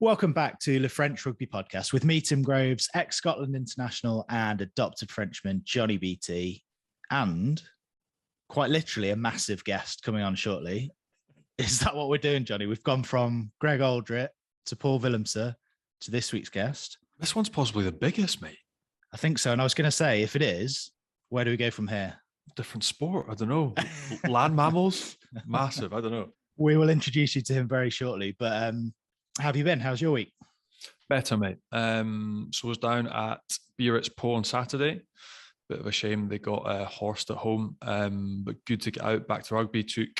Welcome back to the French Rugby Podcast with me, Tim Groves, ex-Scotland international and adopted Frenchman, Johnny BT, and quite literally a massive guest coming on shortly. Is that what we're doing, Johnny? We've gone from Greg Aldrit to Paul Willemse to this week's guest. This one's possibly the biggest, mate. I think so. And I was going to say, if it is, where do we go from here? Different sport. I don't know. Land mammals? Massive. I don't know. We will introduce you to him very shortly. But how have you been? How's your week? Better, mate. So I was down at Biarritz Po on Saturday. Bit of a shame they got horsed at home, but good to get out back to rugby. Took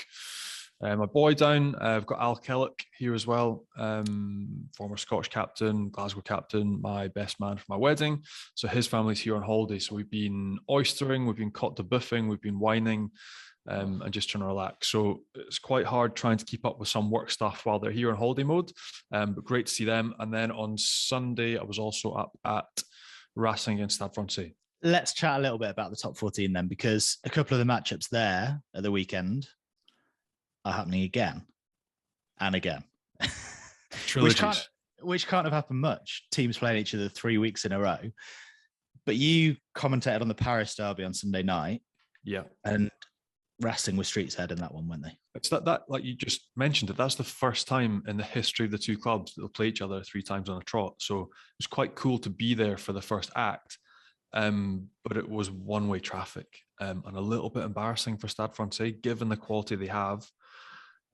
my boy down. I've got Al Kellock here as well, former Scottish captain, Glasgow captain, my best man for my wedding. So his family's here on holiday. So we've been oystering, we've been caught to buffing, we've been whining, and just trying to relax. So it's quite hard trying to keep up with some work stuff while they're here on holiday mode, but great to see them. And then on Sunday, I was also up at Racing against Stade Francais. Let's chat a little bit about the top 14 then, because a couple of the matchups there at the weekend are happening again and again. which can't have happened much. Teams playing each other 3 weeks in a row. But you commentated on the Paris derby on Sunday night. Yeah. And Racing with Streets Head in that one, weren't they? It's that like you just mentioned it, that's the first time in the history of the two clubs that they'll play each other 3 times on a trot. So it was quite cool to be there for the first act. But it was one-way traffic and a little bit embarrassing for Stade Francais, given the quality they have.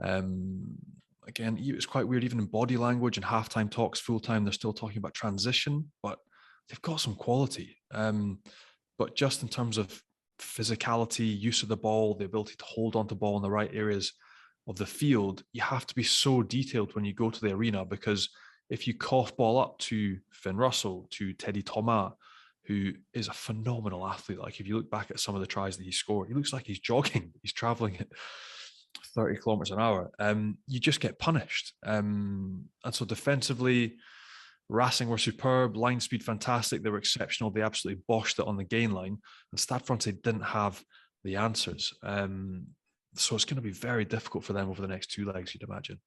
Again, it's quite weird, even in body language and halftime talks, full time, they're still talking about transition, but they've got some quality. But just in terms of physicality, use of the ball, the ability to hold onto the ball in the right areas of the field, you have to be so detailed when you go to the arena, because if you cough ball up to Finn Russell, to Teddy Thomas, who is a phenomenal athlete. Like if you look back at some of the tries that he scored, he looks like he's jogging. He's traveling at 30 kilometers an hour. You just get punished. And so defensively, Racing were superb, line speed fantastic. They were exceptional. They absolutely boshed it on the gain line. And Stade Francais didn't have the answers. So it's going to be very difficult for them over the next 2 legs, you'd imagine.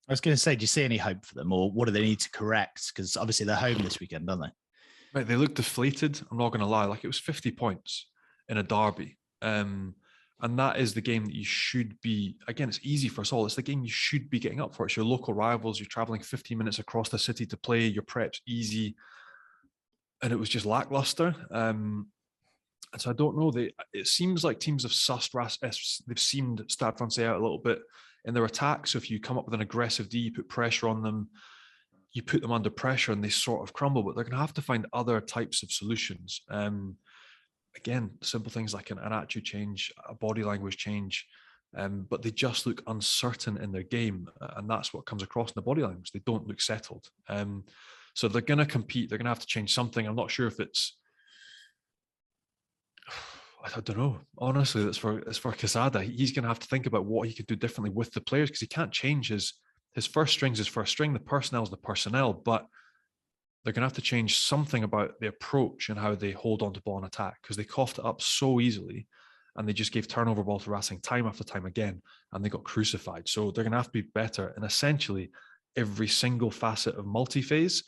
I was going to say, do you see any hope for them, or what do they need to correct? Because obviously they're home this weekend, don't they? Right, they looked deflated. I'm not going to lie. Like, it was 50 points in a derby. And that is the game that you should be, again, it's easy for us all. It's the game you should be getting up for. It's your local rivals. You're traveling 15 minutes across the city to play. Your prep's easy. And it was just lackluster. And so I don't know. It seems like teams have sussed, they've seemed Stade Francais out a little bit in their attack. So if you come up with an aggressive D, you put pressure on them, you put them under pressure and they sort of crumble, but they're going to have to find other types of solutions. Again, simple things like an attitude change, a body language change, but they just look uncertain in their game. And that's what comes across in the body language. They don't look settled. So they're going to compete. They're going to have to change something. I'm not sure if it's, I don't know. Honestly, it's for Quesada. He's going to have to think about what he could do differently with the players, because he can't change his first string's his first string. The personnel is the personnel, but they're going to have to change something about the approach and how they hold on to ball and attack, because they coughed it up so easily and they just gave turnover ball to Racing time after time again, and they got crucified. So they're going to have to be better in essentially every single facet of multi-phase.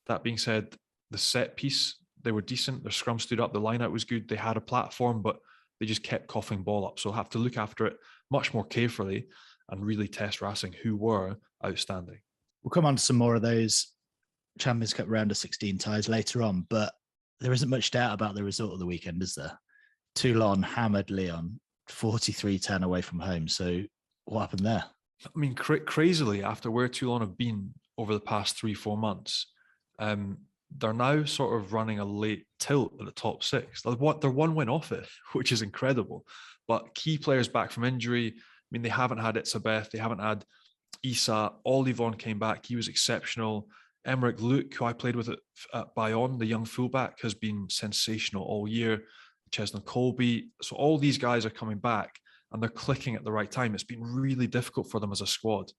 That being said, the set piece, they were decent. Their scrum stood up. The line out was good. They had a platform, but they just kept coughing ball up. So have to look after it much more carefully and really test Racing, who were outstanding. We'll come on to some more of those Champions Cup round of 16 ties later on, but there isn't much doubt about the result of the weekend, is there? Toulon hammered Lyon 43-10 away from home. So what happened there? I mean, crazily, after where Toulon have been over the past 3-4 months, they're now sort of running a late tilt at the top 6. They're 1 win off it, which is incredible. But key players back from injury. I mean, they haven't had Itzabeth, they haven't had Issa. Olivon came back, he was exceptional. Emmerich Luke, who I played with at Bayonne, the young fullback, has been sensational all year. Cheslin Colby. So all these guys are coming back and they're clicking at the right time. It's been really difficult for them as a squad.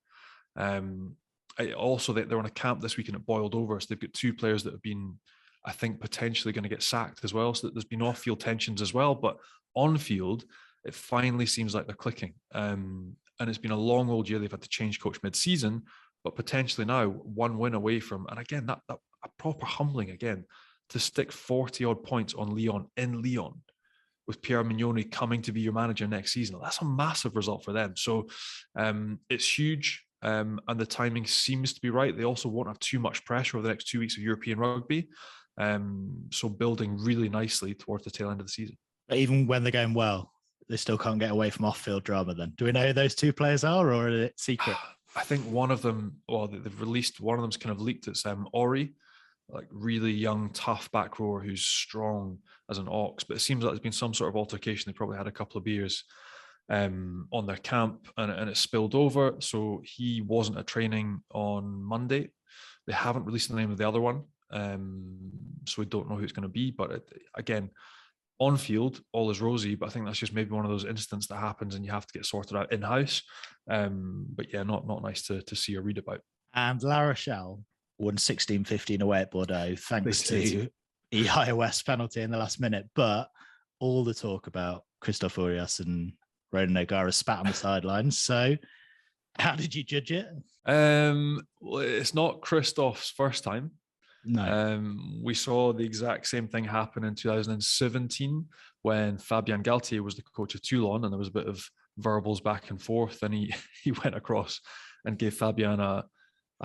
Also, they're on a camp this weekend at Boiled Over. So they've got 2 players that have been, I think, potentially going to get sacked as well. So there's been off-field tensions as well. But on-field, it finally seems like they're clicking. And it's been a long old year. They've had to change coach mid-season. but potentially now 1 win away from, and again, that a proper humbling again, to stick 40 odd points on Lyon in Lyon with Pierre Mignoni coming to be your manager next season. That's a massive result for them. So it's huge. And the timing seems to be right. They also won't have too much pressure over the next 2 weeks of European rugby. So building really nicely towards the tail end of the season. But even when they're going well, they still can't get away from off-field drama then. Do we know who those two players are, or is it secret? I think one of them, well, they've released, one of them's kind of leaked. It's Ori, like really young, tough back rower who's strong as an ox. But it seems like there's been some sort of altercation. They probably had a couple of beers on their camp, and it spilled over. So he wasn't at training on Monday. They haven't released the name of the other one. So we don't know who it's going to be. But again, on field, all is rosy, but I think that's just maybe one of those incidents that happens and you have to get sorted out in-house. But yeah, not nice to see or read about. And La Rochelle won 16-15 away at Bordeaux, thanks to EIOS penalty in the last minute. But all the talk about Christophe Urios and Ronan O'Gara spat on the sidelines. So how did you judge it? Well, it's not Christophe's first time. No. We saw the exact same thing happen in 2017 when Fabien Galtier was the coach of Toulon, and there was a bit of verbals back and forth, and he went across and gave Fabien a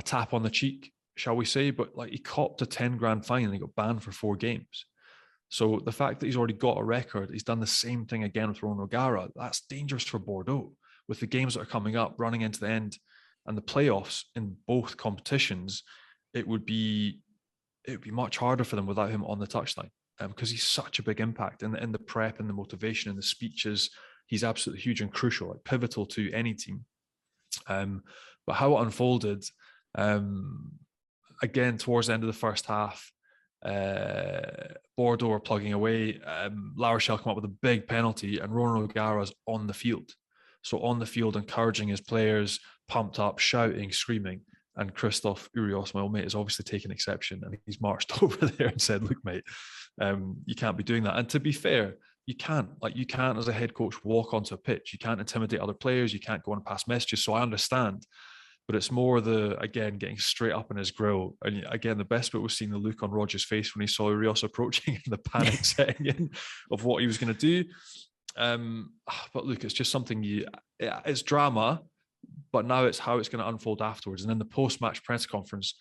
tap on the cheek, shall we say, but like he copped a 10 grand fine and he got banned for 4 games. So the fact that he's already got a record, he's done the same thing again with Ronan O'Gara, that's dangerous for Bordeaux with the games that are coming up, running into the end and the playoffs in both competitions. It would be much harder for them without him on the touchline, because he's such a big impact in the prep and the motivation and the speeches. He's absolutely huge and crucial, like pivotal to any team. But how it unfolded, again, towards the end of the first half, Bordeaux were plugging away. La Rochelle come up with a big penalty, and Ronan O'Gara's on the field. So on the field, encouraging his players, pumped up, shouting, screaming. And Christophe Urios, my old mate, has obviously taken exception, and he's marched over there and said, "Look, mate, you can't be doing that." And to be fair, you can't. Like, you can't, as a head coach, walk onto a pitch. You can't intimidate other players. You can't go on and pass messages. So I understand, but it's more again getting straight up in his grill. And again, the best bit was seeing the look on Roger's face when he saw Urios approaching and the panic setting in of what he was going to do. But look, it's just something it's drama. But now it's how it's going to unfold afterwards. And in the post-match press conference,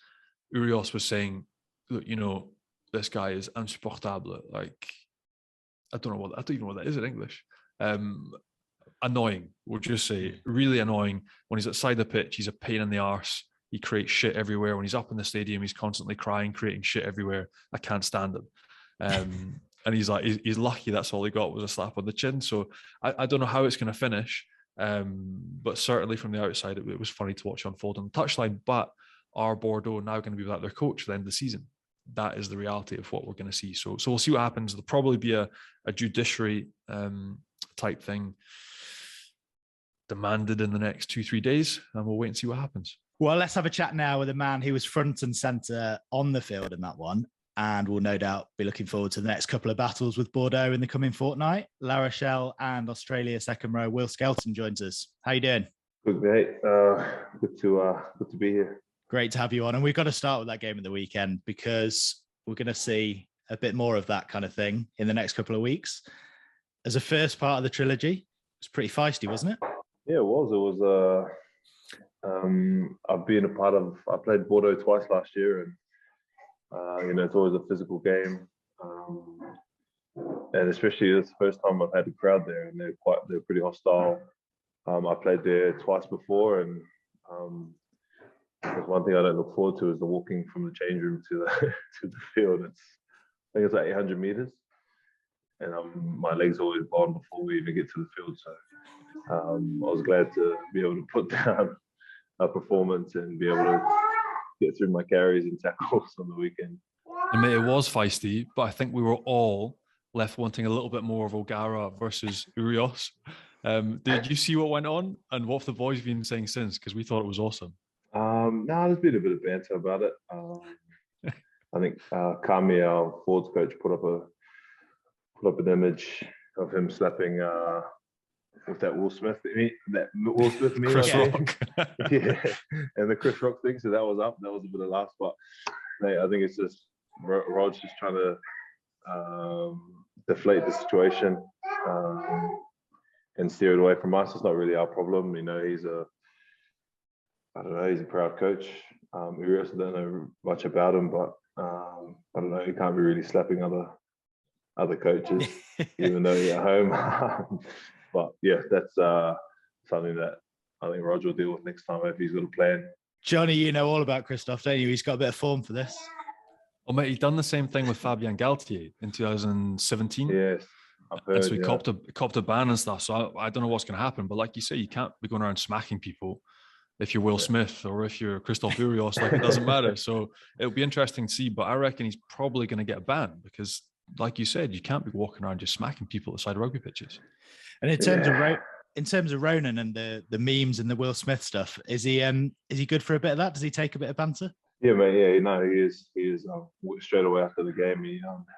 Urios was saying, "Look, this guy is insupportable. Like, I don't even know what that is in English. Annoying, we'll just say, really annoying. When he's outside the pitch, he's a pain in the arse. He creates shit everywhere. When he's up in the stadium, he's constantly crying, creating shit everywhere. I can't stand him." And he's like, he's lucky that's all he got was a slap on the chin. So I don't know how it's going to finish. But certainly from the outside, it was funny to watch unfold on the touchline. But are Bordeaux now going to be without their coach at the end of the season? That is the reality of what we're going to see. So we'll see what happens. There'll probably be a judiciary type thing demanded in the next 2-3 days, and we'll wait and see what happens. Well, let's have a chat now with a man who was front and centre on the field in that one, and will no doubt be looking forward to the next couple of battles with Bordeaux in the coming fortnight. La Rochelle and Australia second row, Will Skelton joins us. How you doing? Good, mate. Good to be here. Great to have you on. And we've got to start with that game of the weekend, because we're going to see a bit more of that kind of thing in the next couple of weeks. As a first part of the trilogy, it was pretty feisty, wasn't it? Yeah, it was. It was. I've been I played Bordeaux twice last year, and it's always a physical game, and especially it's the first time I've had a crowd there, and they're pretty hostile. I played there twice before, and there's one thing I don't look forward to is the walking from the change room to the field. I think it's like 800 meters, and my legs are always gone before we even get to the field. So I was glad to be able to put down a performance and be able to get through my carries and tackles on the weekend. And mate, it was feisty, but I think we were all left wanting a little bit more of O'Gara versus Urios. Did you see what went on, and what have the boys been saying since? Because we thought it was awesome. There's been a bit of banter about it. I think Kami, our forwards coach, put up an image of him slapping with that Will Smith meme, Chris Rock. Yeah, and the Chris Rock thing. So that was up. That was a bit of laughs, but mate, I think it's just Rod's just trying to deflate the situation and steer it away from us. It's not really our problem. You know, he's a proud coach. Urias, I don't know much about him, but I don't know. He can't be really slapping other coaches, even though he's at home. But yeah, that's something that I think Roger will deal with next time if he's got a plan. Johnny, you know all about Christophe, don't you? He's got a bit of form for this. Oh, mate, he's done the same thing with Fabien Galtier in 2017. Yes, I've heard. And so he copped a ban and stuff. So I don't know what's going to happen. But like you say, you can't be going around smacking people if you're Will Smith or if you're Christophe Urios. Like, it doesn't matter. So it'll be interesting to see. But I reckon he's probably going to get a ban because, like you said, you can't be walking around just smacking people at the side of rugby pitches. And in terms of Ronan and the memes and the Will Smith stuff, is he good for a bit of that? Does he take a bit of banter? Yeah, mate. Yeah, no, he is. He is. Straight away after the game,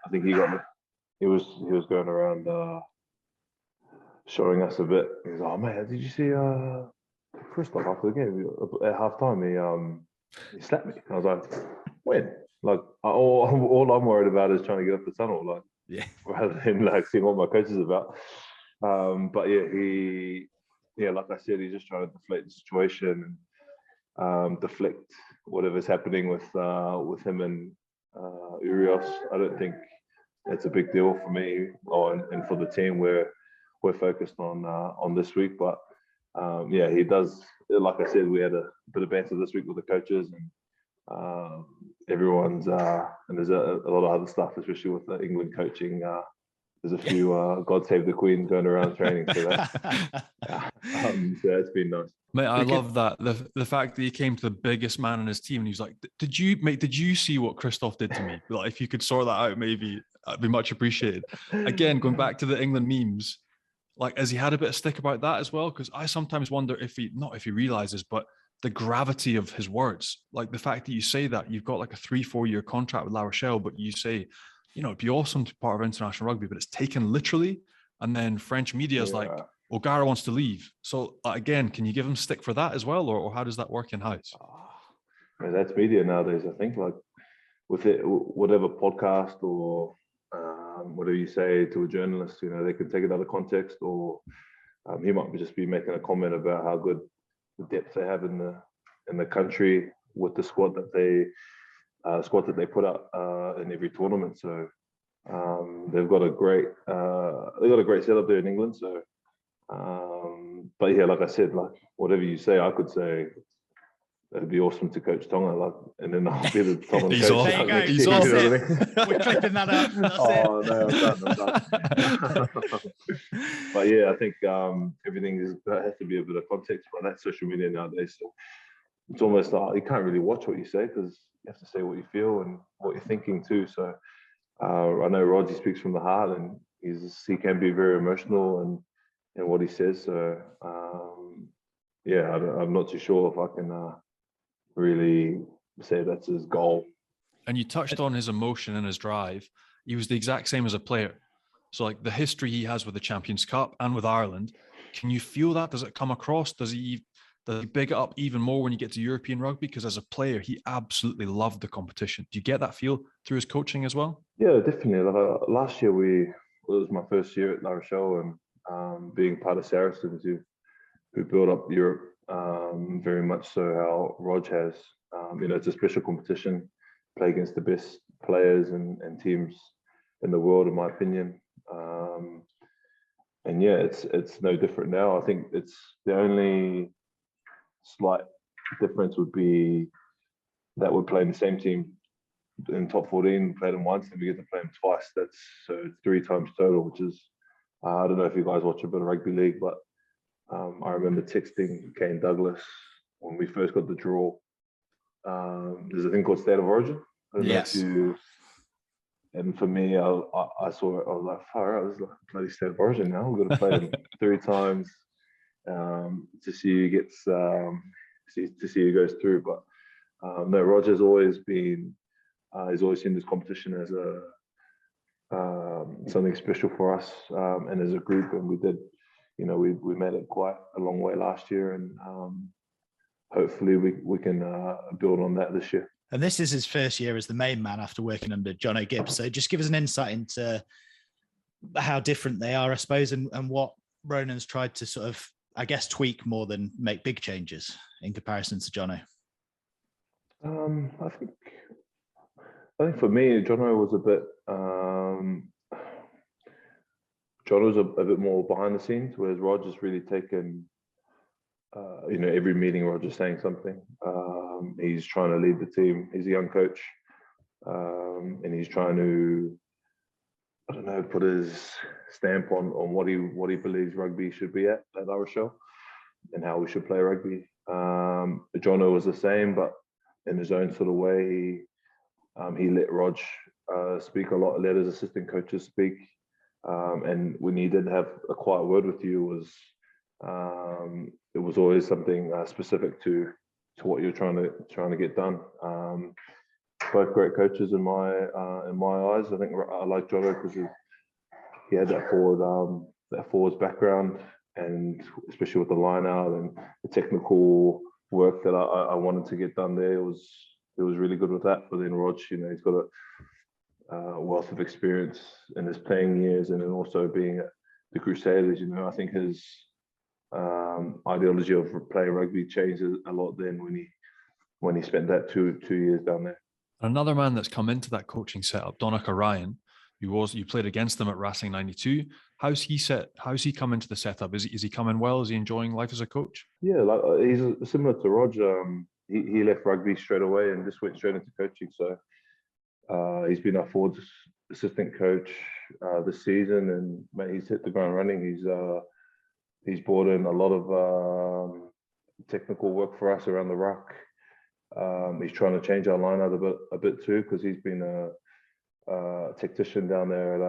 I think he was going around showing us a bit. He was, oh man, did you see Christophe after the game at halftime? He slapped me. I was like, when? Like, all I'm worried about is trying to get up the tunnel, like, yeah, rather than like seeing what my coach is about. But yeah, like I said, he's just trying to deflate the situation and deflect whatever's happening with him and Urias. I don't think it's a big deal for me and for the team. We're focused on this week, but yeah, he does. Like I said, we had a bit of banter this week with the coaches and everyone's and there's a lot of other stuff, especially with the England coaching. There's a few God Save the Queen going around training, so it's been nice. Mate, I love that. The fact that he came to the biggest man in his team and he was like, did you see what Christophe did to me? Like, if you could sort that out, maybe that'd be much appreciated. Again, going back to the England memes, like, has he had a bit of stick about that as well? Because I sometimes wonder not if he realizes, but the gravity of his words. Like, the fact that you say that you've got like a 3-4 year contract with La Rochelle, but you say, you know, it'd be awesome to be part of international rugby, but it's taken literally. And then French media is like, O'Gara wants to leave. So again, can you give him stick for that as well? Or how does that work in house? That's media nowadays, I think. Like, with it, whatever podcast or whatever you say to a journalist, you know, they can take it out of context, or he might just be making a comment about how good the depth they have in the country with the squad that they put up in every tournament. So they've got a great setup there in England. So, but yeah, like I said, like, whatever you say, I could say it'd be awesome to coach Tonga, like, and then I'll be the Tongan He's coach. There you go. He's off. You know what I mean? We're clipping that up. That's No, I'm done. But yeah, I think everything has to be a bit of context. But that's social media nowadays. So it's almost like you can't really watch what you say because you have to say what you feel and what you're thinking too. So I know Roger speaks from the heart, and he can be very emotional in what he says. So yeah, I'm not too sure if I can really say that's his goal. And you touched on his emotion and his drive. He was the exact same as a player. So, like, the history he has with the Champions Cup and with Ireland, can you feel that? Does it come across? Does he big it up even more when you get to European rugby? Because as a player, he absolutely loved the competition. Do you get that feel through his coaching as well? Yeah, definitely. Like, last year, it was my first year at La Rochelle, and being part of Saracens, who built up Europe very much so how Rog has. You know, it's a special competition, play against the best players and teams in the world, in my opinion. And yeah, it's no different now. I think it's the only slight difference would be that we're playing the same team in top 14, played them once, and we get to play them twice. That's 3 times total, which is, I don't know if you guys watch a bit of rugby league, but I remember texting Kane Douglas when we first got the draw. There's a thing called State of Origin. Yes. And for me, I saw it. I was like, far out, this is like a bloody State of Origin now. We're going to play them 3 times to see who gets, to see who goes through. But no, Roger's always been, he's always seen this competition as something special for us and as a group. And we did we made it quite a long way last year, and hopefully we can build on that this year. And this is his first year as the main man after working under John O'Gibbs. So just give us an insight into how different they are, I suppose, and what Ronan's tried to sort of, I guess, tweak more than make big changes in comparison to Jono. I think for me, Jono was a bit. John was a bit more behind the scenes, whereas Roger's really taken, every meeting Roger's saying something. He's trying to lead the team. He's a young coach, and he's trying to, put his stamp on what he believes rugby should be at Rochelle and how we should play rugby. Jono was the same, but in his own sort of way. He let Rog speak a lot, let his assistant coaches speak. And when he did have a quiet word with you, it was always something specific to what you're trying to get done. Both great coaches in my eyes. I think I like Jono because he had that forwards background, and especially with the line out and the technical work that I wanted to get done there. It was really good with that. But then Rog, he's got a wealth of experience in his playing years, and then also being at the Crusaders. I think his ideology of playing rugby changed a lot then when he spent that two years down there. Another man that's come into that coaching setup, Donica Ryan, you played against him at Racing 92. How's he come into the setup? Is he coming well? Is he enjoying life as a coach? Yeah, he's similar to Roger. He left rugby straight away and just went straight into coaching. So he's been our forwards assistant coach this season, and mate, he's hit the ground running. He's brought in a lot of technical work for us around the ruck. He's trying to change our line out a bit too, because he's been a tactician down there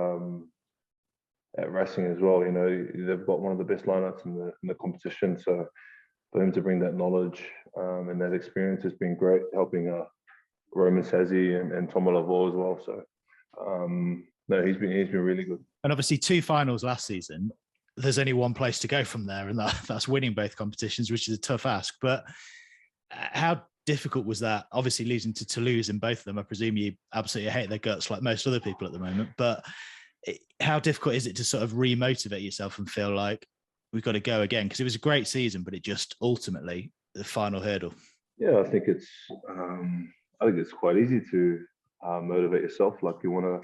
at Racing as well. They've got one of the best lineups in the competition. So for him to bring that knowledge and that experience has been great, helping Roman Sazzi and Tom Olavo as well. So no, he's been really good. And obviously 2 finals last season. There's only one place to go from there, and that's winning both competitions, which is a tough ask. But how difficult was that? Obviously losing to Toulouse in both of them. I presume you absolutely hate their guts like most other people at the moment. But how difficult is it to sort of remotivate yourself and feel like we've got to go again? Because it was a great season, but it just ultimately the final hurdle. Yeah, I think it's quite easy to motivate yourself. Like you want to,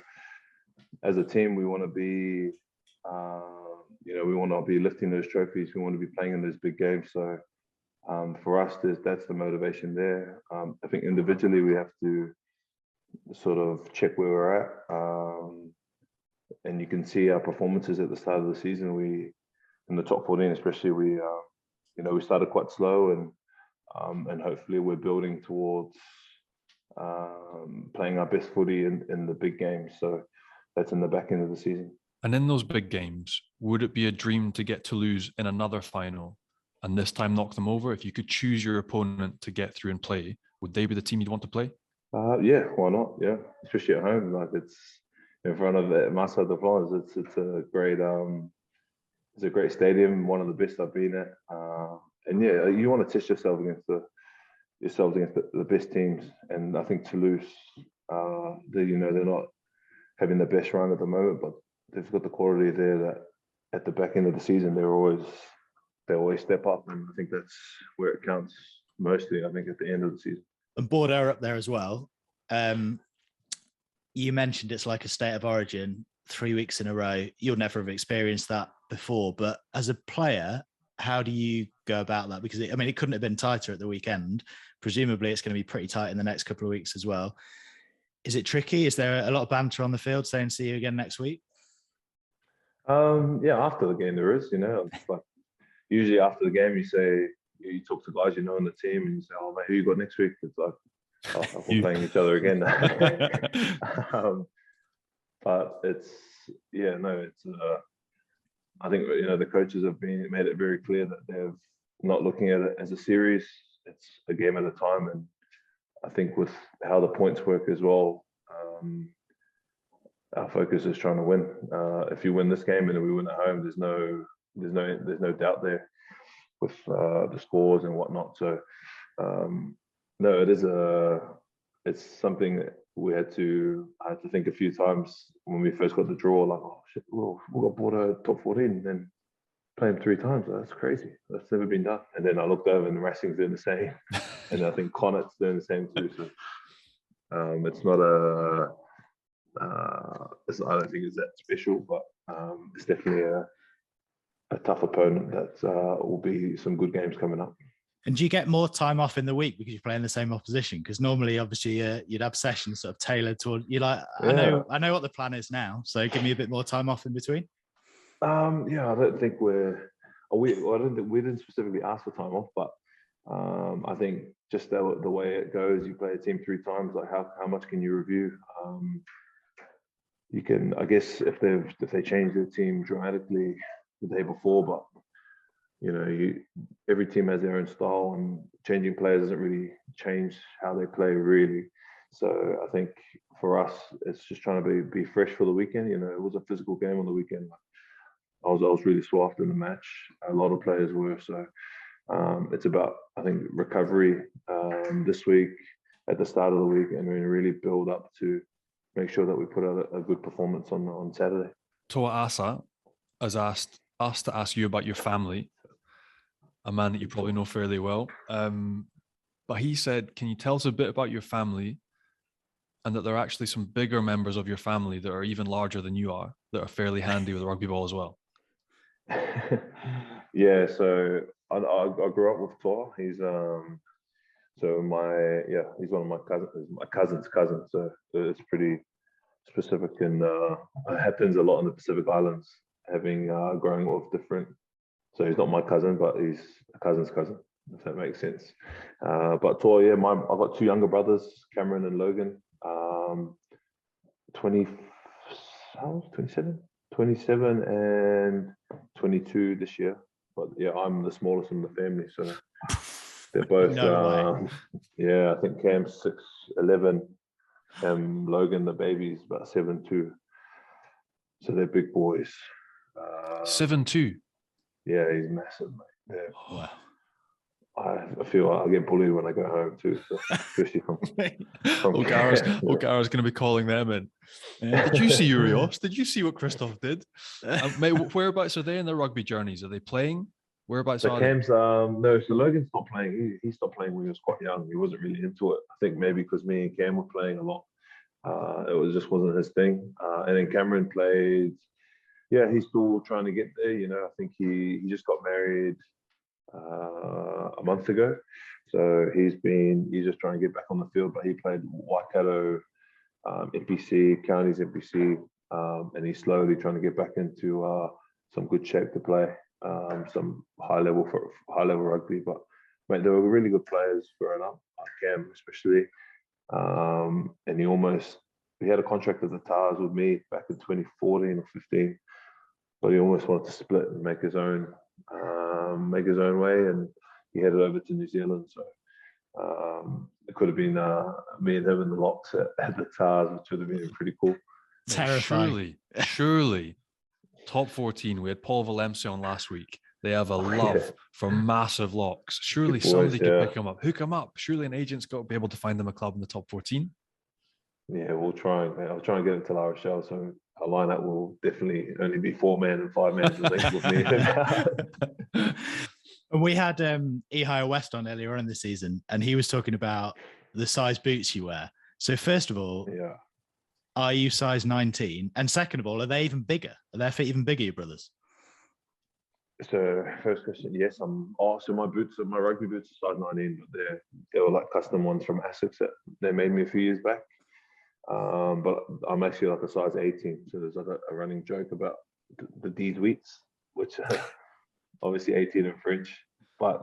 as a team, we want to be, we want to be lifting those trophies. We want to be playing in those big games. So for us, that's the motivation there. I think individually we have to sort of check where we're at. And you can see our performances at the start of the season. We, in the top 14 especially, we started quite slow, and hopefully we're building towards playing our best footy in the big games. So that's in the back end of the season. And in those big games, would it be a dream to get Toulouse in another final and this time knock them over? If you could choose your opponent to get through and play, would they be the team you'd want to play? Yeah, why not? Yeah, especially at home. Like it's in front of Marcel de France. It's a great stadium, one of the best I've been at. And yeah, you want to test yourself against the best teams. And I think Toulouse, they're not having the best run at the moment, but they've got the quality there that at the back end of the season they always step up, and I think that's where it counts mostly. I think at the end of the season. And Bordeaux are up there as well. You mentioned it's like a state of origin, 3 weeks in a row. You'll never have experienced that before, but as a player, how do you go about that? Because it couldn't have been tighter at the weekend. Presumably it's going to be pretty tight in the next couple of weeks as well. Is it tricky? Is there a lot of banter on the field saying see you again next week? Yeah, after the game there is, like usually after the game you talk to guys in the team and you say, oh mate, who you got next week? It's like, oh, we're playing each other again. But it's I think the coaches have made it very clear that they're not looking at it as a series. It's a game at a time, and I think with how the points work as well, our focus is trying to win. If you win this game and then we win at home, there's no there's no doubt there with the scores and whatnot. So no, it's something that I had to think a few times when we first got the draw, like, oh shit, we got Bordeaux top 14 and then play them 3 times. That's crazy. That's never been done. And then I looked over and Racing's doing the same. And I think Connacht's doing the same too. So it's not I don't think it's that special, but it's definitely a tough opponent that will be some good games coming up. And do you get more time off in the week because you're playing the same opposition? Because normally, obviously, you'd have sessions sort of tailored toward you. Like, yeah. I know what the plan is now. So give me a bit more time off in between. Yeah, I don't think we didn't specifically ask for time off, but I think just the way it goes, you play a team 3 times. Like, how much can you review? You can, I guess, if they change their team dramatically the day before, but every team has their own style, and changing players doesn't really change how they play, really. So I think for us, it's just trying to be fresh for the weekend. It was a physical game on the weekend. I was really sore after the match. A lot of players were. So it's about, I think, recovery this week at the start of the week, and really build up to make sure that we put out a good performance on Saturday. Toa Asa has asked us to ask you about your family, a man that you probably know fairly well. But he said, can you tell us a bit about your family, and that there are actually some bigger members of your family that are even larger than you are, that are fairly handy with a rugby ball as well? Yeah, so I grew up with Toa. He's he's one of my cousin's cousin. So it's pretty specific, and it happens a lot in the Pacific Islands, having growing up with different. So he's not my cousin, but he's a cousin's cousin, if that makes sense. But Toa, yeah, I've got 2 younger brothers, Cameron and Logan. 27 and 22 this year. But yeah, I'm the smallest in the family, so they're both. I think Cam's 6'11", and Logan, the baby's about 7'2". So they're big boys. 7'2". Yeah, he's massive, mate. Yeah. Oh, wow. I feel like I get bullied when I go home too, so especially from O'Gara's going to be calling them in. Did you see Urios? Did you see what Christophe did? Mate, whereabouts are they in their rugby journeys? Are they playing? Whereabouts are Cam's, no, so Logan's not playing. He stopped playing when he was quite young. He wasn't really into it. I think maybe because me and Cam were playing a lot. It just wasn't his thing. And then Cameron played. Yeah, he's still trying to get there. I think he just got married a month ago, so he's just trying to get back on the field. But he played Waikato, NPC, Counties NPC, and he's slowly trying to get back into some good shape to play some high level rugby. But mate, they were really good players growing up, Cam especially, and he had a contract at the Tars with me back in 2014 or 15, but he almost wanted to split and make his own way, and he headed over to New Zealand. So it could have been me and him in the locks at the Tars, which would have been pretty cool. Terrifying. Surely, top 14. We had Paul Valencia on last week. They have a love for massive locks. Surely somebody could pick him up, hook him up. Surely an agent's got to be able to find them a club in the top 14. Yeah, we'll try. I'll try and get it to La Rochelle. So our lineup will definitely only be 4-man and 5-man. I think with me. And we had Ehio West on earlier on in the season, and he was talking about the size boots you wear. So first of all, are you size 19? And second of all, are they even bigger? Are their feet even bigger, your brothers? So first question, yes. So my rugby boots are size 19, but they were like custom ones from Asics that they made me a few years back. But I'm actually like a size 18. So there's like a running joke about the D's wheats, which obviously 18 in French, but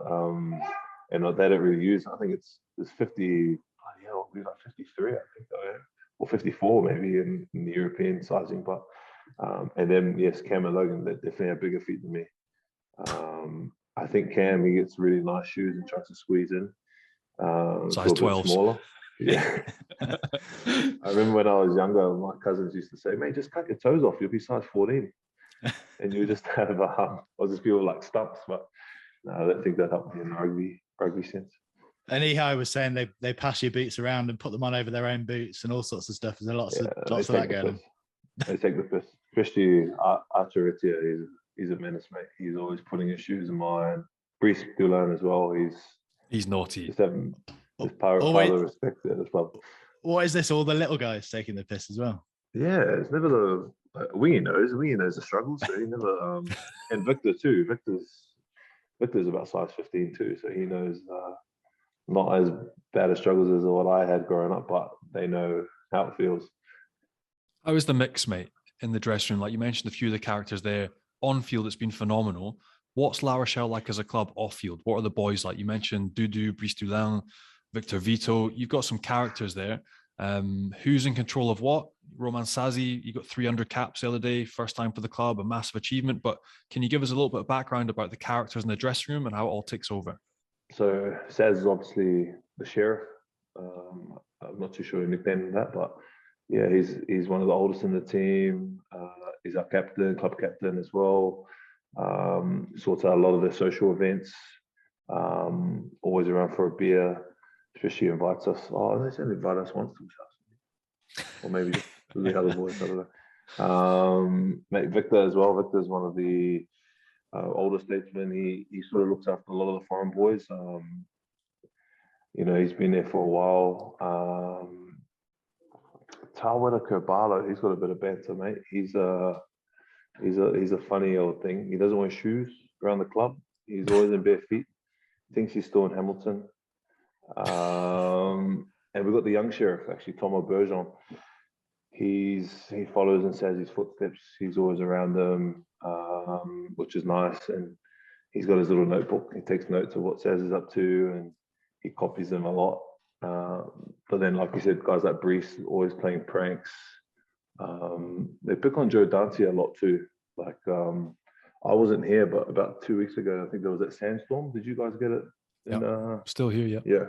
and they don't really use. I think it's 50. It'll be like 53, I think, or 54 maybe in the European sizing. But and then yes, Cam and Logan, they definitely have bigger feet than me. I think Cam, he gets really nice shoes and tries to squeeze in. Size 12. Smaller. Yeah. I remember when I was younger, my cousins used to say, mate, just cut your toes off, you'll be size 14. and you just have or just feel like stumps. But no, I don't think that helped me in the rugby sense. And Ehai was saying they pass your boots around and put them on over their own boots and all sorts of stuff. There's lots of that going on. They take the piss. Especially Arturitia, he's a menace, mate. He's always putting his shoes in mine. Brice Dulin as well. He's naughty. Just having this power of respect at this club. What is this? All the little guys taking the piss as well? Yeah, it's never the Wingy knows the struggles. So he never and Victor too. Victor's about size 15 too, so he knows not as bad as struggles as what I had growing up, but they know how it feels. How is the mix, mate, in the dressing room? Like you mentioned a few of the characters there. On field, it's been phenomenal. What's La Rochelle like as a club off field? What are the boys like? You mentioned Dudu, Brice Dulin, Victor Vito. You've got some characters there. Who's in control of what? Roman Sazi, you got 300 caps the other day, first time for the club, a massive achievement. But can you give us a little bit of background about the characters in the dressing room and how it all takes over? So Saz is obviously the sheriff. I'm not too sure who nicknamed that, but yeah, he's one of the oldest in the team. He's our captain, club captain as well. Sorts out a lot of the social events. Always around for a beer. Especially invites us. Oh, they only invite us once to his house, or maybe just the other boys. I don't know. Mate, Victor as well. Victor's one of the older statesmen. He sort of looks after a lot of the foreign boys. He's been there for a while. Tawera Kerbalo, he's got a bit of banter, mate. He's a funny old thing. He doesn't wear shoes around the club. He's always in bare feet. Thinks he's still in Hamilton. And we've got the young sheriff, actually, Thomas Bergeon. He follows in Sazzy's footsteps. He's always around them, which is nice. And he's got his little notebook. He takes notes of what Saz is up to, and he copies them a lot. But then, like you said, guys like Brice always playing pranks. They pick on Joe Dante a lot too. Like I wasn't here, but about 2 weeks ago, I think there was that sandstorm. Did you guys get it? Still here, yeah. Yeah.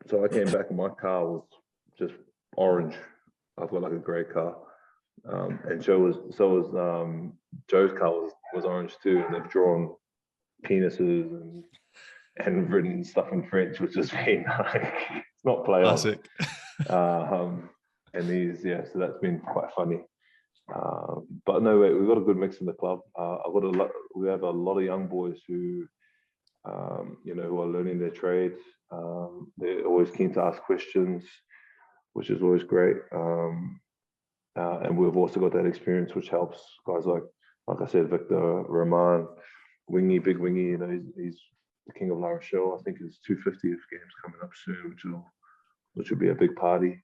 So I came back and my car was just orange. I've got like a grey car. And Joe's car was orange too. And they've drawn penises and written stuff in French, which has been like, it's not play classic. And so that's been quite funny. But no, wait, we've got a good mix in the club. We have a lot of young boys who are learning their trade. They're always keen to ask questions, which is always great. And we've also got that experience, which helps guys like I said, Victor, Roman, Wingy, big Wingy. He's the king of La Rochelle. I think his 250th game's coming up soon, which will be a big party.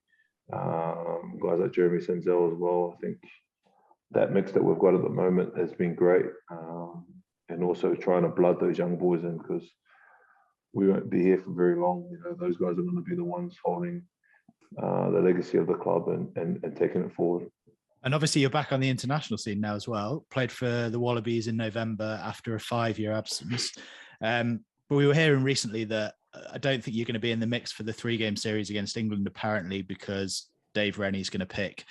Guys like Jeremy Senzel as well. I think that mix that we've got at the moment has been great. And also trying to blood those young boys in, because we won't be here for very long. Those guys are going to be the ones holding the legacy of the club and taking it forward. And obviously you're back on the international scene now as well. Played for the Wallabies in November after a 5-year absence. But we were hearing recently that I don't think you're going to be in the mix for the 3-game series against England, apparently, because Dave Rennie's going to pick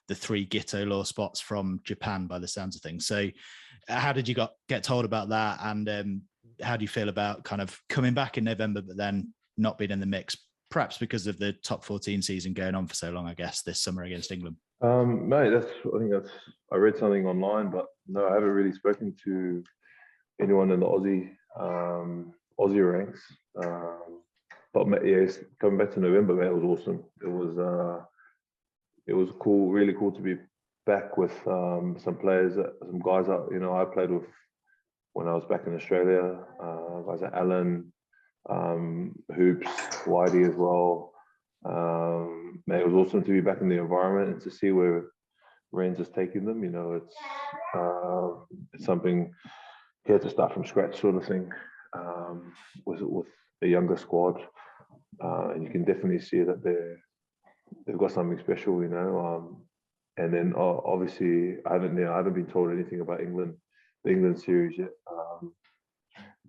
the 3 Gito Law spots from Japan by the sounds of things. So how did you get told about that? And how do you feel about kind of coming back in November, but then not being in the mix, perhaps because of the top 14 season going on for so long, I guess, this summer against England? Mate, I read something online, but no, I haven't really spoken to anyone in the Aussie ranks. But yes, coming back to November, mate, it was awesome. It was cool, really cool to be back with some players, some guys that I played with when I was back in Australia. Guys like Alan, Hoops, Whitey as well. Mate, it was awesome to be back in the environment and to see where Ren's is taking them. It's something here to start from scratch, sort of thing, with a younger squad, and you can definitely see that they've got something special, and then obviously I haven't been told anything about the England series yet.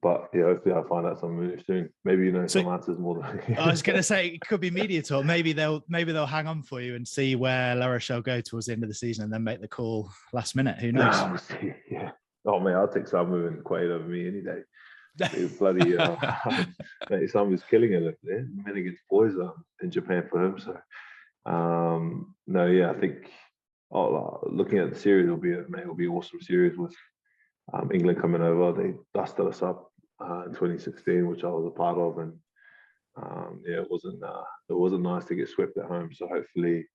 But yeah, hopefully I'll find out some moves soon. Maybe you know some answers more than I was going to say it could be media talk. Maybe they'll hang on for you and see where La Rochelle go towards the end of the season and then make the call last minute. Who knows? Yeah. Oh man, I'll take Samu and Quaid over me any day. Bloody mate, Samu's killing it men against boys in Japan for him. So no, yeah, I think looking at the series will be an awesome series with England coming over. They dusted us up in 2016, which I was a part of, and yeah, it wasn't nice to get swept at home. So hopefully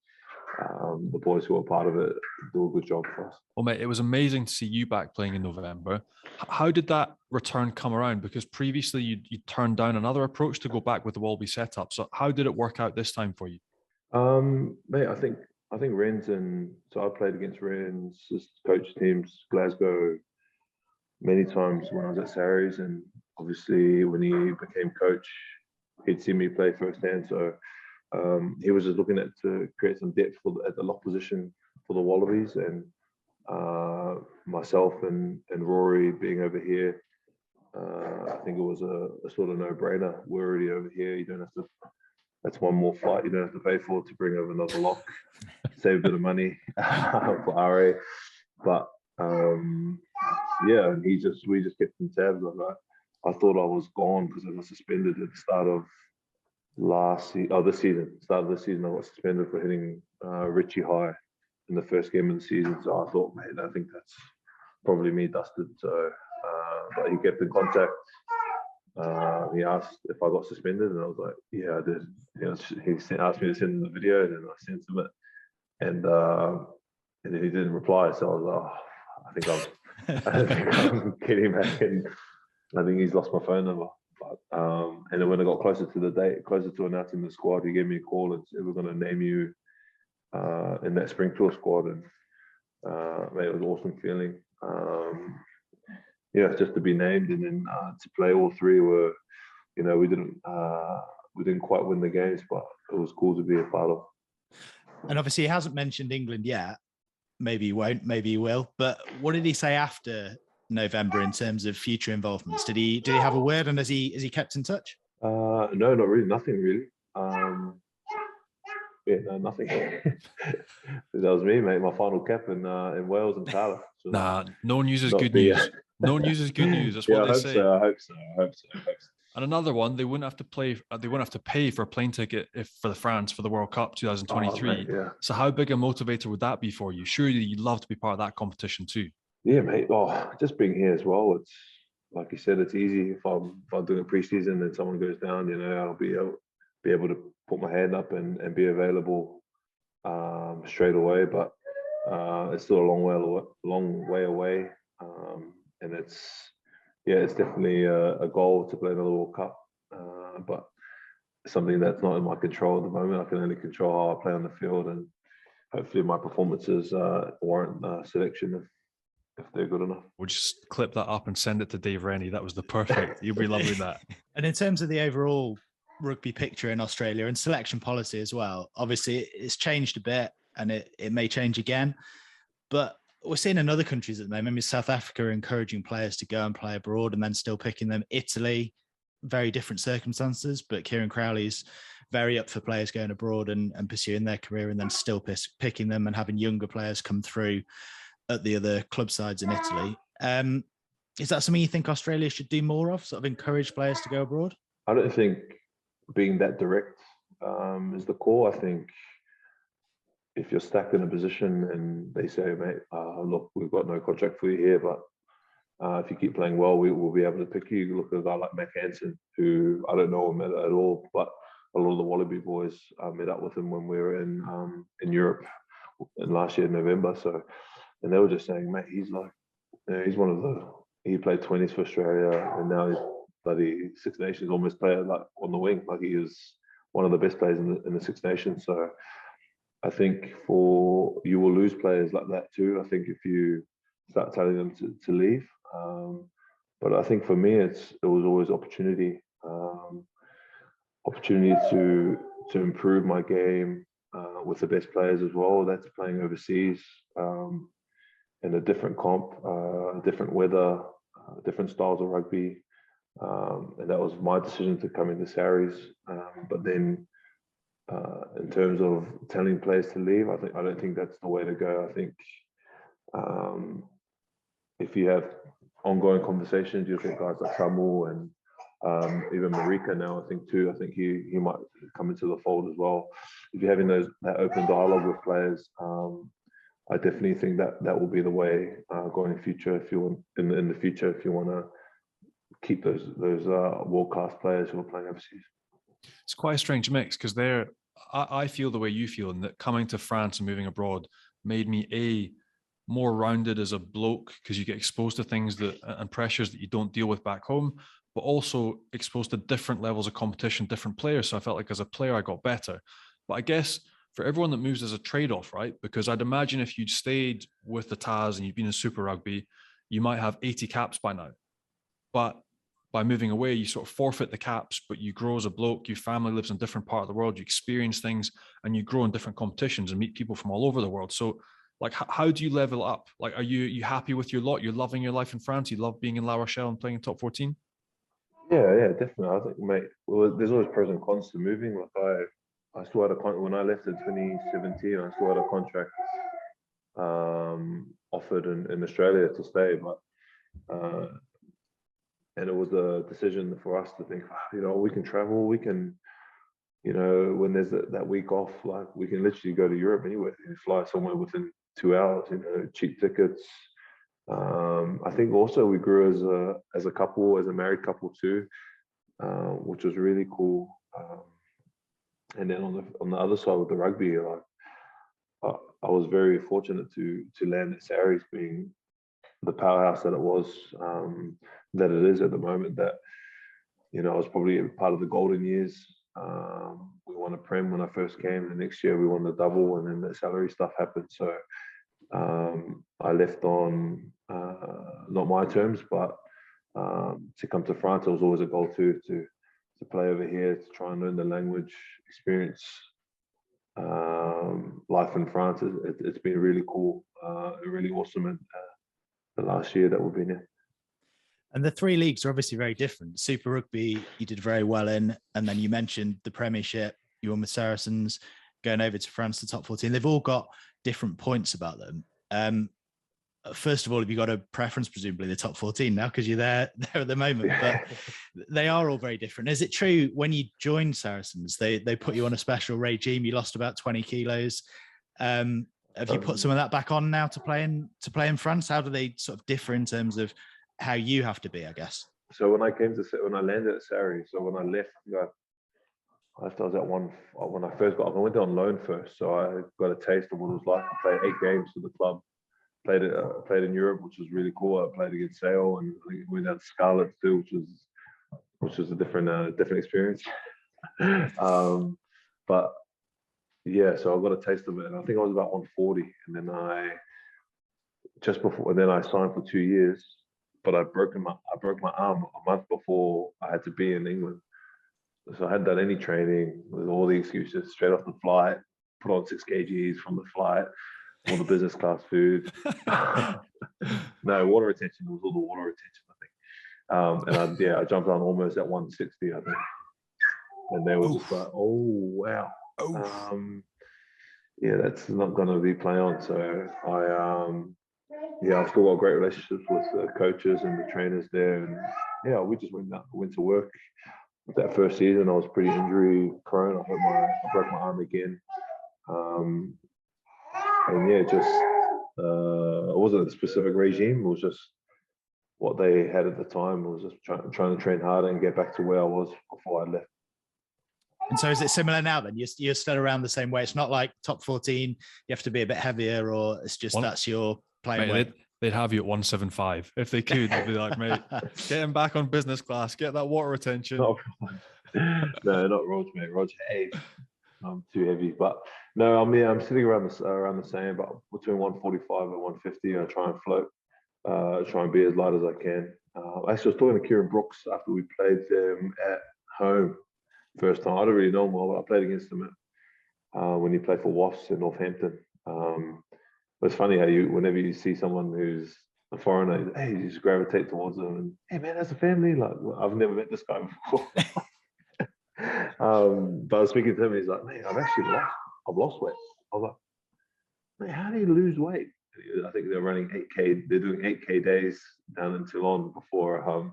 the boys who are part of it do a good job for us. Well, mate, it was amazing to see you back playing in November. How did that return come around? Because previously you turned down another approach to go back with the Wallaby setup. So how did it work out this time for you? Mate, I think Ren's so I played against Ren's coach teams, Glasgow, many times when I was at Sarries, and obviously when he became coach, he'd seen me play firsthand. So he was just looking to create some depth at the lock position for the Wallabies, and myself and Rory being over here, I think it was a sort of no-brainer. We're already over here. You don't have to. That's one more flight you don't have to pay for to bring over another lock. Save a bit of money for RA, but yeah, and we just kept in tabs on that. I thought I was gone because I got suspended at the start of this season. Start of the season, I got suspended for hitting Richie high in the first game of the season. So I thought, mate, I think that's probably me dusted. So, but he kept in contact. He asked if I got suspended, and I was like, yeah, I did. He asked me to send him the video, and then I sent him it, and then he didn't reply. So I was like, oh, I think I'm getting back, and I think he's lost my phone number. But and then when I got closer to the date, closer to announcing the squad, he gave me a call and said, we're going to name you in that Springfield squad, and mate, it was an awesome feeling. Yeah, just to be named, and then to play. All three were, we didn't quite win the games, but it was cool to be a part of. And obviously, he hasn't mentioned England yet. Maybe he won't. Maybe he will. But what did he say after November in terms of future involvements? Did he have a word, and has he kept in touch? No, not really. Nothing really. Yeah, no, nothing. That was me, mate. My final cap in Wales and Tala. So nah, no news is good news. No news is good news. That's what they say. I hope so. And another one, they wouldn't have to play. They wouldn't have to pay for a plane ticket for France for the World Cup 2023. Oh, mate, yeah. So how big a motivator would that be for you? Surely you'd love to be part of that competition too. Yeah, mate. Oh, just being here as well. It's like you said. It's easy if I'm doing a preseason and someone goes down. I'll be able to put my hand up and be available straight away. But it's still a long way away. And it's definitely a goal to play another World Cup, but something that's not in my control at the moment. I can only control how I play on the field, and hopefully my performances warrant selection if they're good enough. We'll just clip that up and send it to Dave Rennie. That was the perfect. You'll be loving that. And in terms of the overall rugby picture in Australia and selection policy as well, obviously it's changed a bit, and it may change again, but we're seeing in other countries at the moment. South Africa encouraging players to go and play abroad and then still picking them. Italy, very different circumstances, but Kieran Crowley's very up for players going abroad and pursuing their career and then still picking them and having younger players come through at the other club sides in Italy. Is that something you think Australia should do more of, sort of encourage players to go abroad? I don't think being that direct is the core. I think if you're stacked in a position and they say, mate, look, we've got no contract for you here, but if you keep playing well, we will be able to pick you. You look at a guy like Mac Hansen, who I don't know him at all, but a lot of the Wallaby boys met up with him when we were in Europe in last year in November. So, and they were just saying, mate, he's like, he's one of he played 20s for Australia, and now he's bloody Six Nations almost player like on the wing. Like he is one of the best players in the Six Nations. So I think you will lose players like that too. I think if you start telling them to leave. But I think for me, it was always opportunity to improve my game with the best players as well. That's playing overseas in a different comp, different weather, different styles of rugby. and that was my decision to come into Sarries. But then, in terms of telling players to leave, I don't think that's the way to go. I think if you have ongoing conversations, you'll get guys like Samu and even Marika now. I think he might come into the fold as well. If you're having that open dialogue with players, I definitely think that will be the way going in future. If you want in the future, if you want to keep those world class players who are playing overseas. It's quite a strange mix because I feel the way you feel, and that coming to France and moving abroad made me more rounded as a bloke because you get exposed to things and pressures that you don't deal with back home, but also exposed to different levels of competition, different players. So I felt like as a player, I got better. But I guess for everyone that moves, as a trade-off, right? Because I'd imagine if you'd stayed with the Taz and you'd been in Super Rugby, you might have 80 caps by now. But by moving away, you sort of forfeit the caps, but you grow as a bloke, your family lives in a different part of the world, you experience things, and you grow in different competitions and meet people from all over the world. So like, how do you level up? Like, are you happy with your lot? You're loving your life in France? You love being in La Rochelle and playing in top 14? Yeah, definitely. I think, mate, well, there's always pros and cons to moving. Like I still had when I left in 2017, I still had a contract offered in Australia to stay, but and it was a decision for us to think, we can travel, we can, when there's that week off, like we can literally go to Europe anywhere and fly somewhere within 2 hours, cheap tickets. I think also we grew as a couple, as a married couple too, which was really cool. And then on the other side with the rugby, like I was very fortunate to land at Sarries, being the powerhouse that it was, that it is at the moment. That I was probably part of the golden years. We won a prem when I first came. The next year we won the double, and then the salary stuff happened. So I left on not my terms, but to come to France, it was always a goal too, to play over here, to try and learn the language, experience life in France. It's been really cool, really awesome, and the last year that we've been here. And the three leagues are obviously very different. Super Rugby, you did very well in, and then you mentioned the Premiership, you won with Saracens, going over to France, the top 14. They've all got different points about them. First of all, have you got a preference, presumably the top 14 now, because you're there at the moment, but they are all very different. Is it true when you joined Saracens, they put you on a special regime, you lost about 20 kilos? Have you put some of that back on now to play in France? How do they sort of differ in terms of how you have to be, I guess? So when I landed at Sarries, so when I left, I was at one, when I first I went on loan first, so I got a taste of what it was like to play 8 games for the club. Played in Europe, which was really cool. I played against Sale, and I went down to Scarlet too, which was a different experience. But yeah, so I got a taste of it, and I think I was about 140, and then I signed for 2 years, but I broke my arm a month before I had to be in England. So I hadn't done any training, with all the excuses, straight off the flight, put on 6 kgs from the flight, all the business class food. No, water retention. It was all the water retention, I think. And I jumped on almost at 160, I think. And they were just like, oh, wow. That's not going to be playing on. So I've still got great relationships with the coaches and the trainers there. And we just went to work. With that first season, I was pretty injury prone. I broke my arm again. It wasn't a specific regime. It was just what they had at the time. It was just trying to train harder and get back to where I was before I left. And so is it similar now then? You're still around the same way? It's not like top 14, you have to be a bit heavier, or it's just that's your playing weight? They'd have you at 175. If they could, they'd be like, mate, get him back on business class, get that water retention. No, not Rog, mate. Rog, hey, I'm too heavy. But no, I'm sitting around the same, but between 145 and 150. I try and float, try and be as light as I can. Actually, I was talking to Kieran Brooks after we played them at home first time. I don't really know him well, but I played against him when he played for Wasps in Northampton. But it's funny how whenever you see someone who's a foreigner, hey, you just gravitate towards them, and hey man, that's a family. Like, I've never met this guy before. But I was speaking to him, he's like, mate, I've lost weight. I was like, mate, how do you lose weight? I think they're running 8K. They're doing 8K days down in Toulon before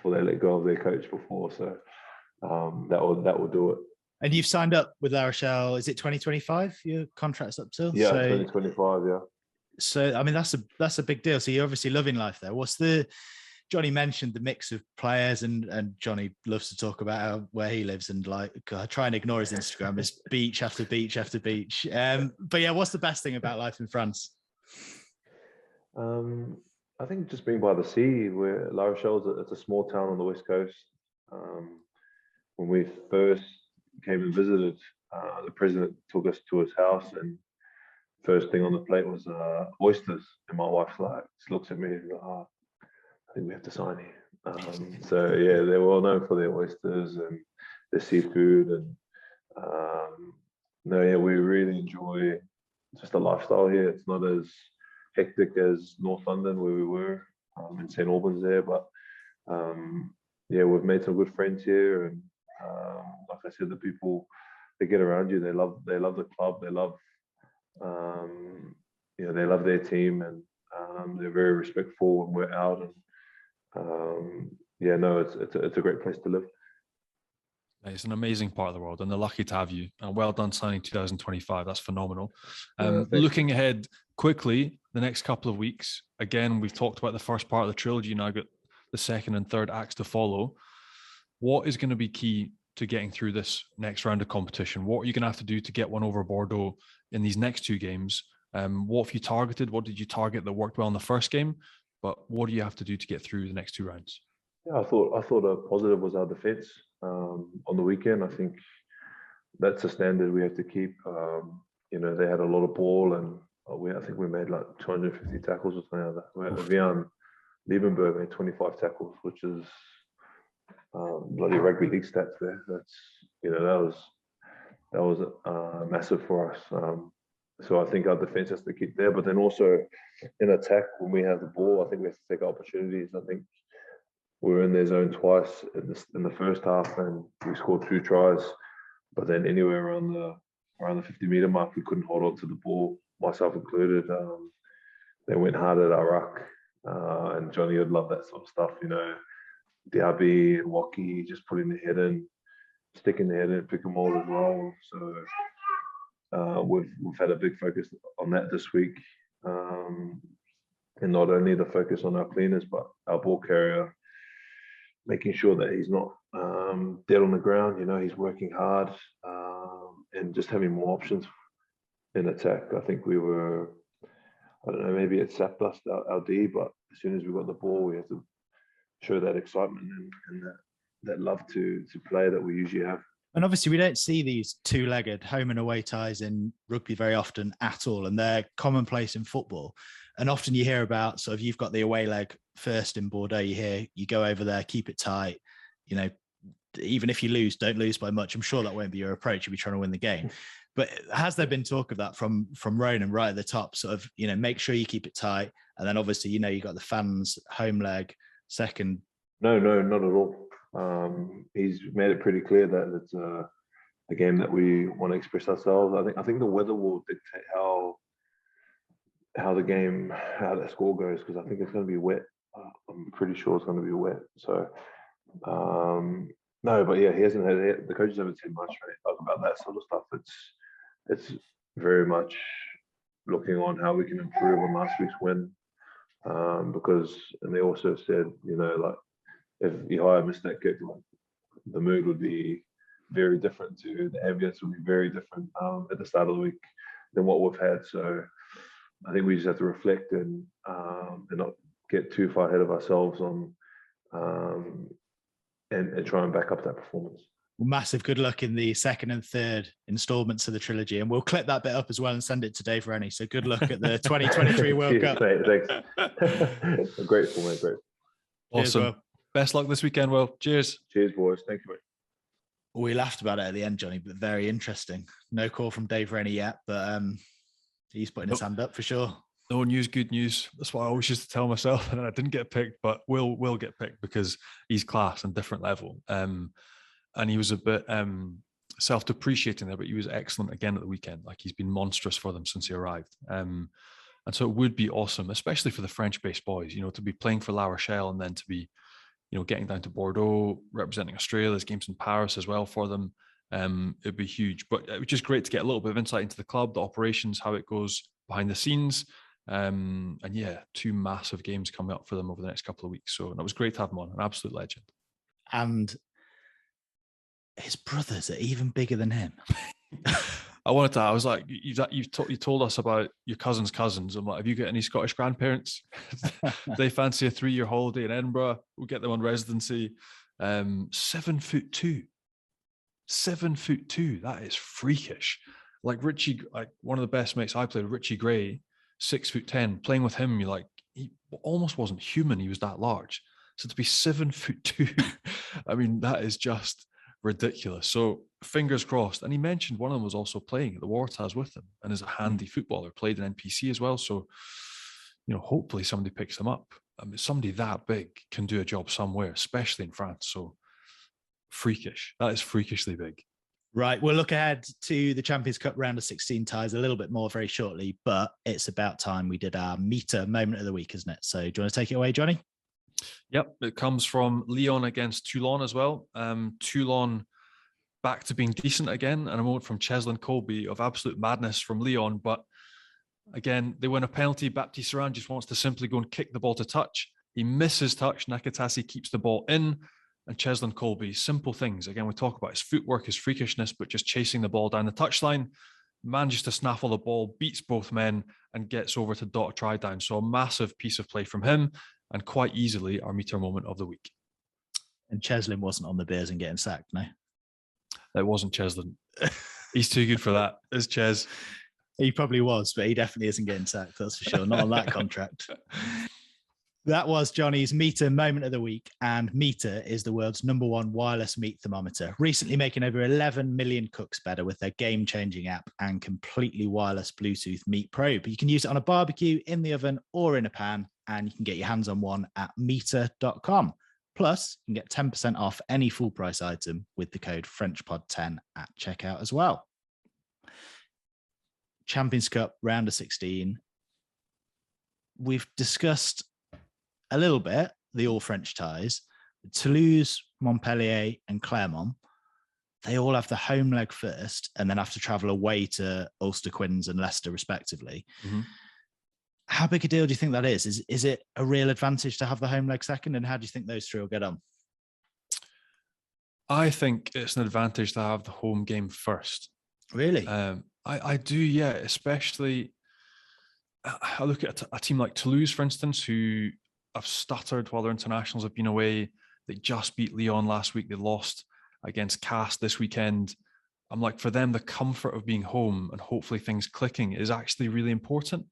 they let go of their coach before. So that will do it. And you've signed up with La Rochelle. Is it 2025? Your contract's up till? Yeah, 2025. Yeah. So I mean, that's a big deal. So you're obviously loving life there. Johnny mentioned the mix of players, and Johnny loves to talk about where he lives, and like, I try and ignore his Instagram. It's beach after beach after beach. But yeah, what's the best thing about life in France? I think just being by the sea. Where La Rochelle, it's a small town on the west coast. When we first came and visited, the president took us to his house, and first thing on the plate was oysters. And my wife just looks at me and goes, I think we have to sign here. So yeah, they're well known for their oysters and their seafood, and we really enjoy just the lifestyle here. It's not as hectic as North London where we were in St Albans there, but we've made some good friends here, and like I said, the people that get around you, they love the club, they love they love their team, and they're very respectful when we're out, and it's a great place to live. It's an amazing part of the world, and they're lucky to have you. And well done signing 2025. That's phenomenal. Looking ahead quickly, the next couple of weeks, again, we've talked about the first part of the trilogy. Now got the second and third acts to follow. What is going to be key to getting through this next round of competition? What are you going to have to do to get one over Bordeaux in these next two games? What have you targeted? What did you target that worked well in the first game? But what do you have to do to get through the next two rounds? Yeah, I thought a positive was our defence on the weekend. I think that's a standard we have to keep. They had a lot of ball, and I think we made like 250 tackles or something like that. Vian Liebenberg made 25 tackles, which is bloody rugby league stats there. That was massive for us. So I think our defence has to keep there, but then also in attack, when we have the ball, I think we have to take opportunities. I think we were in their zone twice in the first half, and we scored 2 tries. But then anywhere around the 50-meter mark, we couldn't hold on to the ball, myself included. They went hard at our ruck, and Johnny would love that sort of stuff. Diaby and Waki just putting the head in, sticking the head in, pick and roll as well. So we've had a big focus on that this week, and not only the focus on our cleaners, but our ball carrier, making sure that he's not dead on the ground. He's working hard, and just having more options in attack. I think we were, I don't know, maybe it sapped us our D, but as soon as we got the ball, we have to show that excitement and that love to play that we usually have. And obviously, we don't see these two-legged home and away ties in rugby very often at all, and they're commonplace in football. And often you hear about sort of, you've got the away leg first in Bordeaux. You go over there, keep it tight. Even if you lose, don't lose by much. I'm sure that won't be your approach. You'll be trying to win the game. But has there been talk of that from Ronan right at the top? Sort of, make sure you keep it tight, and then obviously, you got the fans home leg second. No, not at all. He's made it pretty clear that it's a game that we want to express ourselves. I think the weather will dictate how that score goes, because I think it's going to be wet. I'm pretty sure it's going to be wet. So no, but yeah, the coaches haven't said much about that sort of stuff. It's very much looking on how we can improve on last week's win, because, and they also said, if Urias missed that kick, the mood would be very different the ambience would be very different at the start of the week than what we've had. So I think we just have to reflect and not get too far ahead of ourselves and try and back up that performance. Massive good luck in the second and third installments of the trilogy, and we'll clip that bit up as well and send it to Dave Rennie. So good luck at the 2023 World Cup. Mate, thanks. I'm grateful, mate. Great. Awesome. Cheers, best luck this weekend, Will. Cheers. Cheers, boys. Thank you, mate. We laughed about it at the end, Johnny, but very interesting. No call from Dave Rennie yet, but he's putting his hand up for sure. No news, good news. That's what I always used to tell myself. And then I didn't get picked, but will get picked because he's class and different level. And he was a bit self-depreciating there, but he was excellent again at the weekend. Like, he's been monstrous for them since he arrived. And so it would be awesome, especially for the French-based boys, to be playing for La Rochelle and then to be, getting down to Bordeaux, representing Australia. There's games in Paris as well for them. It'd be huge. But it was just great to get a little bit of insight into the club, the operations, how it goes behind the scenes. And yeah, 2 massive games coming up for them over the next couple of weeks. So it was great to have him on, an absolute legend. And his brothers are even bigger than him. I was like, you told us about your cousin's cousins. I'm like, have you got any Scottish grandparents? They fancy a 3-year holiday in Edinburgh. We'll get them on residency. 7'2". 7'2". That is freakish. Like Richie, like one of the best mates I played, Richie Gray, 6'10". Playing with him, you're like, he almost wasn't human. He was that large. So to be 7'2", I mean, that is just ridiculous. So fingers crossed. And he mentioned one of them was also playing at the Waratahs with him and is a handy footballer, played in NPC as well. So, hopefully somebody picks him up. I mean, somebody that big can do a job somewhere, especially in France. So freakish. That is freakishly big. Right. We'll look ahead to the Champions Cup round of 16 ties a little bit more very shortly, but it's about time we did our meter moment of the week, isn't it? So do you want to take it away, Johnny? Yep. It comes from Lyon against Toulon as well. Toulon back to being decent again, and a moment from Cheslin Colby of absolute madness from Lyon. But again, they win a penalty. Baptiste Saran just wants to simply go and kick the ball to touch. He misses touch. Nakatasi keeps the ball in. And Cheslin Colby, simple things. Again, we talk about his footwork, his freakishness, but just chasing the ball down the touchline, manages to snaffle the ball, beats both men, and gets over to dot a try down. So a massive piece of play from him, and quite easily our meter moment of the week. And Cheslin wasn't on the Bears and getting sacked, no? It wasn't Cheslin. He's too good for that. It's Ches. He probably was, but he definitely isn't getting sacked, that's for sure. Not on that contract. That was Johnny's Meter Moment of the Week, and Meter is the world's #1 wireless meat thermometer, recently making over 11 million cooks better with their game-changing app and completely wireless Bluetooth meat probe. You can use it on a barbecue, in the oven, or in a pan, and you can get your hands on one at meter.com. Plus, you can get 10% off any full-price item with the code FrenchPod10 at checkout as well. Champions Cup, round of 16. We've discussed a little bit the all-French ties. Toulouse, Montpellier, and Clermont, they all have the home leg first and then have to travel away to Ulster Quins and Leicester, respectively. Mm-hmm. How big a deal do you think that is? Is it a real advantage to have the home leg second? And how do you think those 3 will get on? I think it's an advantage to have the home game first. Really? I do, yeah. Especially, I look at a team like Toulouse, for instance, who have stuttered while their internationals have been away. They just beat Lyon last week. They lost against Cast this weekend. I'm like, for them, the comfort of being home and hopefully things clicking is actually really important.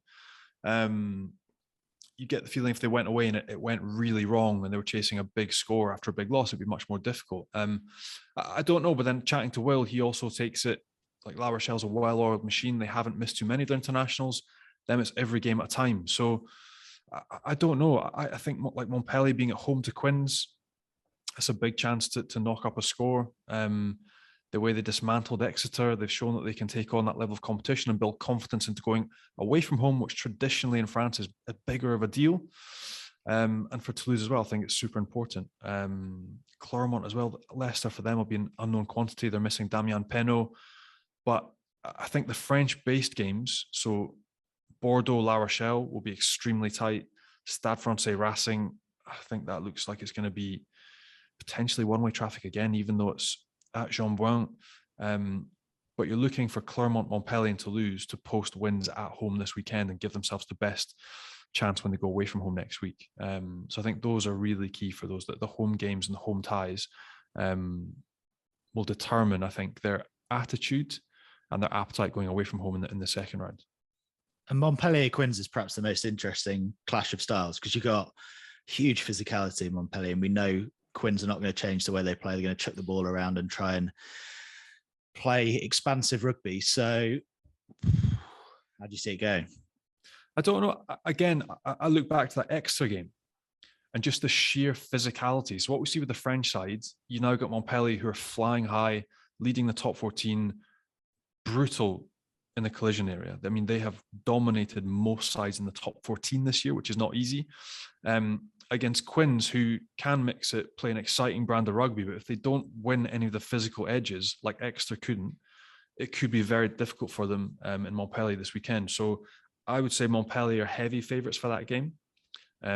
You get the feeling if they went away and it went really wrong and they were chasing a big score after a big loss, it'd be much more difficult. I don't know, but then chatting to Will, he also takes it like La Rochelle's a well-oiled machine. They haven't missed too many of their internationals. Them, it's every game at a time. So I don't know. I think like Montpellier being at home to Quins, it's a big chance to knock up a score. The way they dismantled Exeter, they've shown that they can take on that level of competition and build confidence into going away from home, which traditionally in France is a bigger of a deal. And for Toulouse as well, I think it's super important. Clermont as well, Leicester for them will be an unknown quantity. They're missing Damien Penaud. But I think the French-based games, so Bordeaux, La Rochelle will be extremely tight. Stade Francais Racing, I think that looks like it's going to be potentially one-way traffic again, even though it's at Jean-Bouin. But you're looking for Clermont, Montpellier and Toulouse to post wins at home this weekend and give themselves the best chance when they go away from home next week. So I think those are really key for those, that the home games and the home ties will determine, I think, their attitude and their appetite going away from home in the second round. And Montpellier Quins is perhaps the most interesting clash of styles because you've got huge physicality in Montpellier, and we know Quins are not going to change the way they play. They're going to chuck the ball around and try and play expansive rugby. So how do you see it going? I don't know. Again, I look back to that Exeter game and just the sheer physicality. So what we see with the French sides, you now got Montpellier who are flying high, leading the top 14, brutal in the collision area. I mean, they have dominated most sides in the top 14 this year, which is not easy. Against Quins, who can mix it, play an exciting brand of rugby, but if they don't win any of the physical edges, like Exeter couldn't, it could be very difficult for them in Montpellier this weekend. So I would say Montpellier are heavy favourites for that game.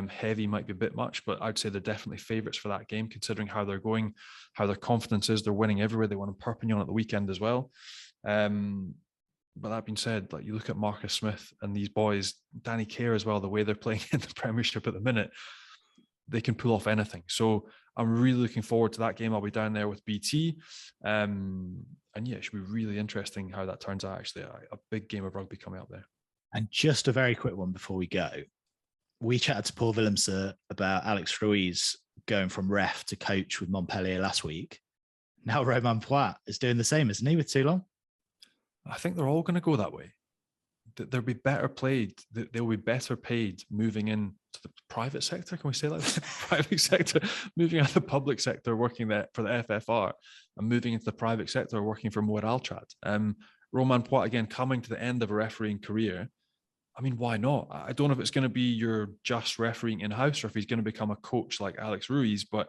Heavy might be a bit much, but I'd say they're definitely favourites for that game, considering how they're going, how their confidence is. They're winning everywhere. They won in Perpignan at the weekend as well. But that being said, like you look at Marcus Smith and these boys, Danny Kerr as well, the way they're playing in the Premiership at the minute, they can pull off anything. So I'm really looking forward to that game. I'll be down there with BT. And yeah, it should be really interesting how that turns out. Actually, a big game of rugby coming up there. And just a very quick one before we go. We chatted to Paul Willemse about Alex Ruiz going from ref to coach with Montpellier last week. Now Romain Poit is doing the same, isn't he, with Toulon? I think they're all going to go that way. They'll be better played. They'll be better paid moving into the private sector. Can we say that? Private sector, moving out of the public sector, working there for the FFR, and moving into the private sector, working for Moed Altrad. Romain Poit, again, coming to the end of a refereeing career. I mean, why not? I don't know if it's going to be your just refereeing in-house or if he's going to become a coach like Alex Ruiz, but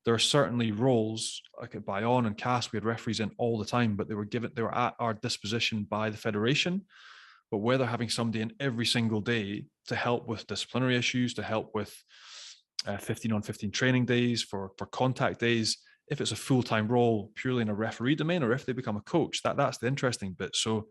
there are certainly roles like at Bayonne and Cass, we had referees in all the time, but they were at our disposition by the federation. But whether having somebody in every single day to help with disciplinary issues, to help with 15-on-15 training days, for contact days, if it's a full-time role purely in a referee domain, or if they become a coach, that's the interesting bit. So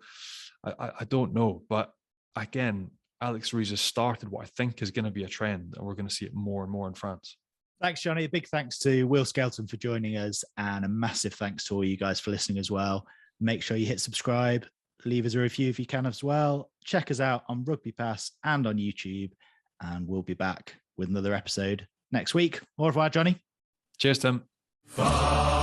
I don't know. But again, Alex Ruiz has started what I think is going to be a trend, and we're going to see it more and more in France. Thanks, Johnny. A big thanks to Will Skelton for joining us, and a massive thanks to all you guys for listening as well. Make sure you hit subscribe, leave us a review if you can as well. Check us out on Rugby Pass and on YouTube, and we'll be back with another episode next week. Au revoir, Johnny. Cheers, Tim. Bye.